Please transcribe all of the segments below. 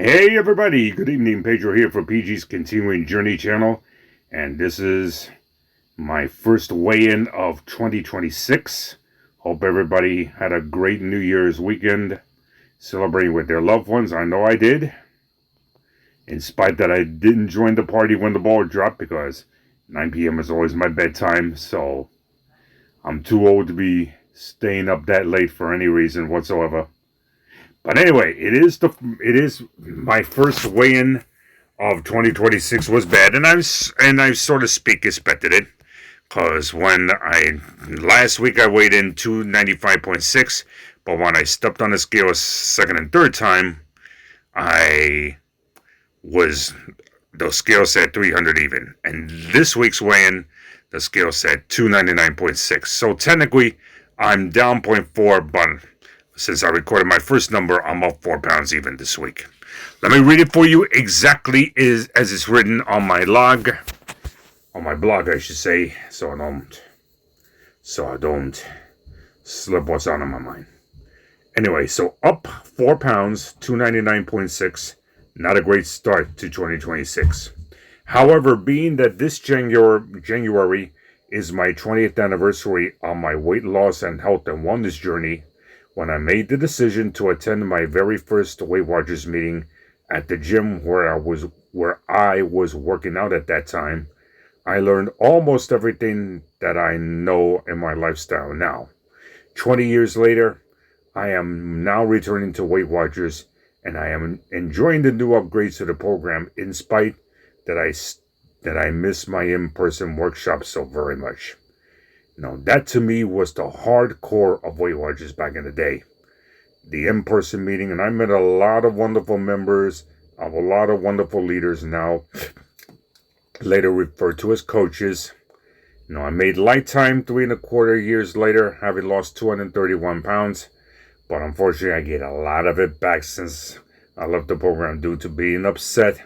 Hey everybody, good evening. Pedro here for PG's Continuing Journey channel, and this is my first weigh-in of 2026. Hope everybody had a great New Year's weekend celebrating with their loved ones. I know I did, in spite that I didn't join the party when the ball dropped, because 9 p.m. is always my bedtime, so I'm too old to be staying up that late for any reason whatsoever. But anyway, it is my first weigh-in of 2026. Was bad, and I sort of speak expected it, because when I last week I weighed in 295.6, but when I stepped on the scale a second and third time, I was the scale said 300 even, and this week's weigh-in the scale said 299.6. So technically, I'm down 0.4, but since I recorded my first number, I'm up 4 pounds even this week. Let me read it for you exactly as it's written on my blog, I should say, so I don't slip what's on my mind. Anyway, so up 4 pounds, 299.6. Not a great start to 2026. However, being that this January is my 20th anniversary on my weight loss and health and wellness journey, when I made the decision to attend my very first Weight Watchers meeting at the gym where I was working out at that time, I learned almost everything that I know in my lifestyle now. 20 years later, I am now returning to Weight Watchers, and I am enjoying the new upgrades to the program in spite that I miss my in-person workshops so very much. Now, that to me was the hardcore of Weight Watchers back in the day. The in-person meeting, and I met a lot of wonderful members of a lot of wonderful leaders now, later referred to as coaches. I made lifetime 3.25 years later, having lost 231 pounds, but unfortunately I get a lot of it back since I left the program due to being upset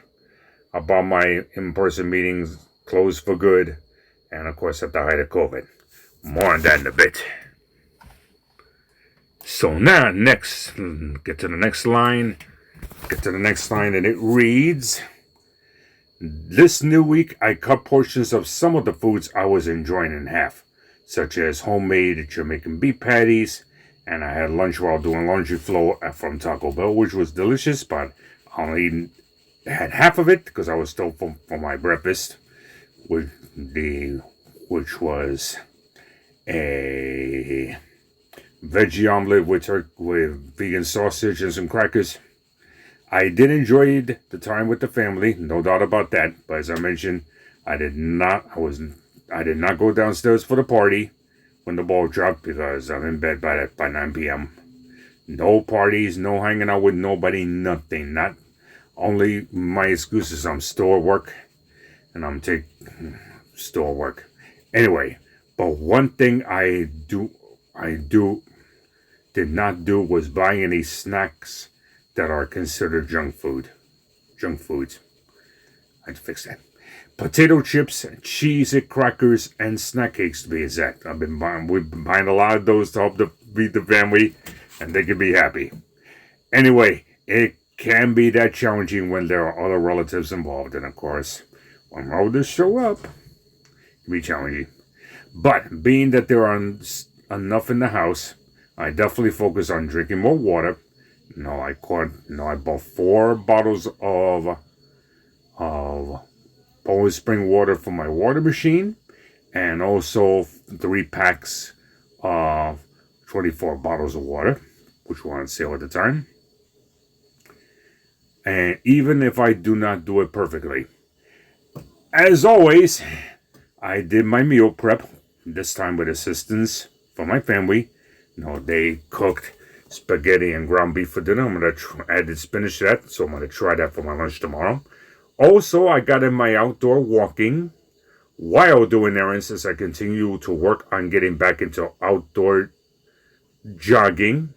about my in-person meetings closed for good, and of course at the height of COVID. More on that in a bit. So now, get to the next line, and it reads, this new week, I cut portions of some of the foods I was enjoying in half, such as homemade Jamaican beef patties, and I had lunch while doing laundry flow from Taco Bell, which was delicious, but I only had half of it because I was still for my breakfast, which was a veggie omelet with vegan sausage and some crackers. I did enjoy the time with the family, no doubt about that. But as I mentioned, I did not go downstairs for the party when the ball dropped because I'm in bed by 9 p.m. No parties, no hanging out with nobody, nothing. Not only my excuses. I'm still at work, and I'm still at work. Anyway, but one thing I did not do was buy any snacks that are considered junk foods. I'd fix that. Potato chips, Cheez-It crackers, and snack cakes to be exact. We've been buying a lot of those to help feed the family, and they can be happy. Anyway, it can be that challenging when there are other relatives involved, and of course, when relatives show up, it can be challenging. But being that there are enough in the house, I definitely focus on drinking more water. I bought 4 bottles of Poland Spring water for my water machine, and also 3 packs of 24 bottles of water, which were on sale at the time. And even if I do not do it perfectly, as always, I did my meal prep, this time with assistance from my family. They cooked spaghetti and ground beef for dinner. I'm going to add spinach to that, so I'm going to try that for my lunch tomorrow. Also, I got in my outdoor walking while doing errands as I continue to work on getting back into outdoor jogging.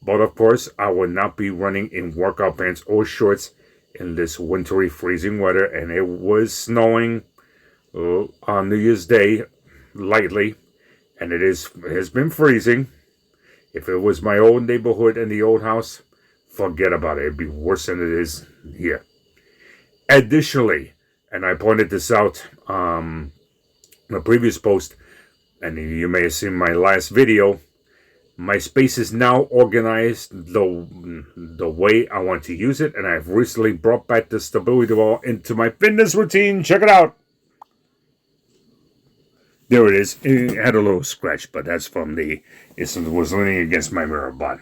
But of course, I will not be running in workout pants or shorts in this wintry, freezing weather. And it was snowing on New Year's Day lightly, and it has been freezing. If it was my old neighborhood and the old house, forget about it. It'd be worse than it is here. Additionally, and I pointed this out in a previous post, and you may have seen my last video, my space is now organized the way I want to use it, and I've recently brought back the stability wall into my fitness routine. Check it out. There it is. It had a little scratch, but that's from it was leaning against my mirror, but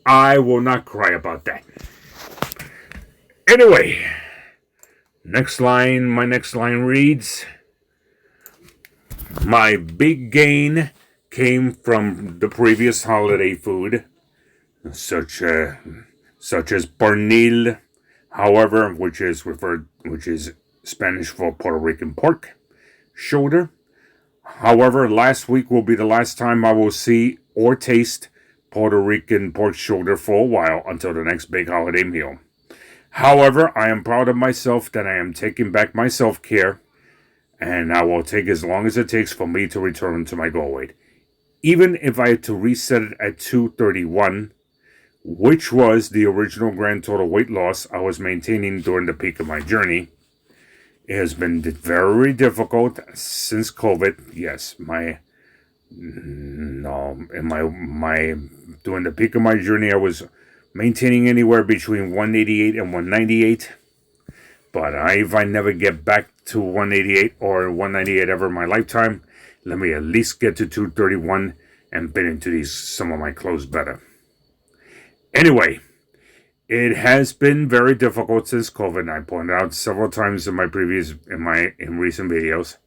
I will not cry about that. Anyway, my next line reads, my big gain came from the previous holiday food, such as pernil, however, which is Spanish for Puerto Rican pork shoulder. However, last week will be the last time I will see or taste Puerto Rican pork shoulder for a while until the next big holiday meal. However, I am proud of myself that I am taking back my self-care, and I will take as long as it takes for me to return to my goal weight. Even if I had to reset it at 231, which was the original grand total weight loss I was maintaining during the peak of my journey, it has been very difficult since COVID. Yes, during the peak of my journey, I was maintaining anywhere between 188 and 198. But if I never get back to 188 or 198 ever in my lifetime, let me at least get to 231 and fit into some of my clothes better. Anyway, it has been very difficult since COVID. I pointed out several times in recent videos,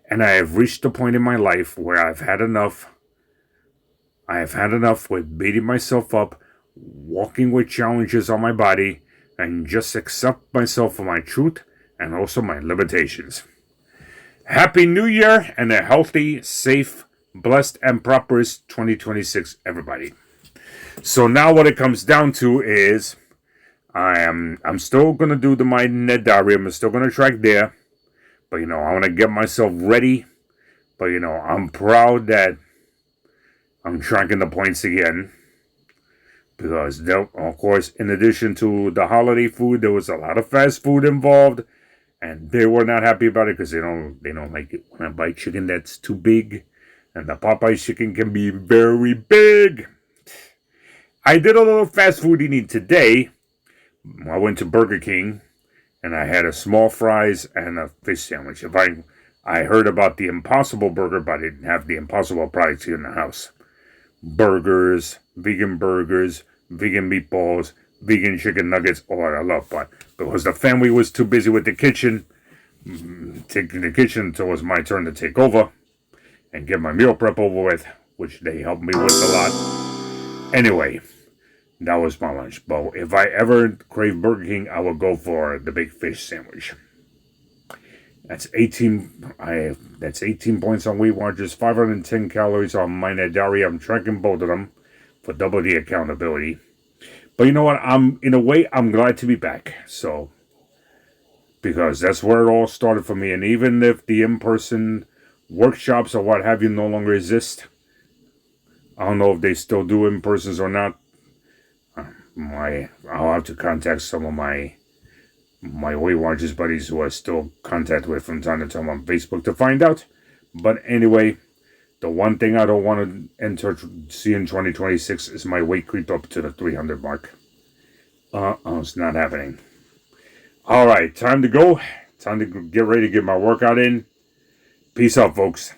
and I have reached a point in my life where I've had enough. I have had enough with beating myself up, walking with challenges on my body, and just accept myself for my truth and also my limitations. Happy New Year and a healthy, safe, blessed, and prosperous 2026, everybody. So now what it comes down to is I'm still going to do my net diary. I'm still going to track there. But, I want to get myself ready. But, I'm proud that I'm tracking the points again. Because, of course, in addition to the holiday food, there was a lot of fast food involved. And they were not happy about it because they don't like it when I buy chicken that's too big. And the Popeye chicken can be very big. I did a little fast food eating today. I went to Burger King and I had a small fries and a fish sandwich. I heard about the Impossible Burger, but I didn't have the Impossible products here in the house. Burgers, vegan meatballs, vegan chicken nuggets, all I love. But because the family was too busy with the kitchen, taking the kitchen until it was my turn to take over and get my meal prep over with, which they helped me with a lot. Anyway, that was my lunch. But if I ever crave Burger King, I will go for the big fish sandwich. That's 18 points on Weight Watchers, 510 calories on my net diary. I'm tracking both of them for double the accountability. But you know what? I'm glad to be back. So, because that's where it all started for me. And even if the in-person workshops or what have you no longer exist, I don't know if they still do in-persons or not. I'll have to contact some of my Weight Watchers buddies who I still contact with from time to time on Facebook to find out. But anyway, the one thing I don't want to see in 2026 is my weight creep up to the 300 mark. It's not happening. All right, time to go. Time to get ready to get my workout in. Peace out, folks.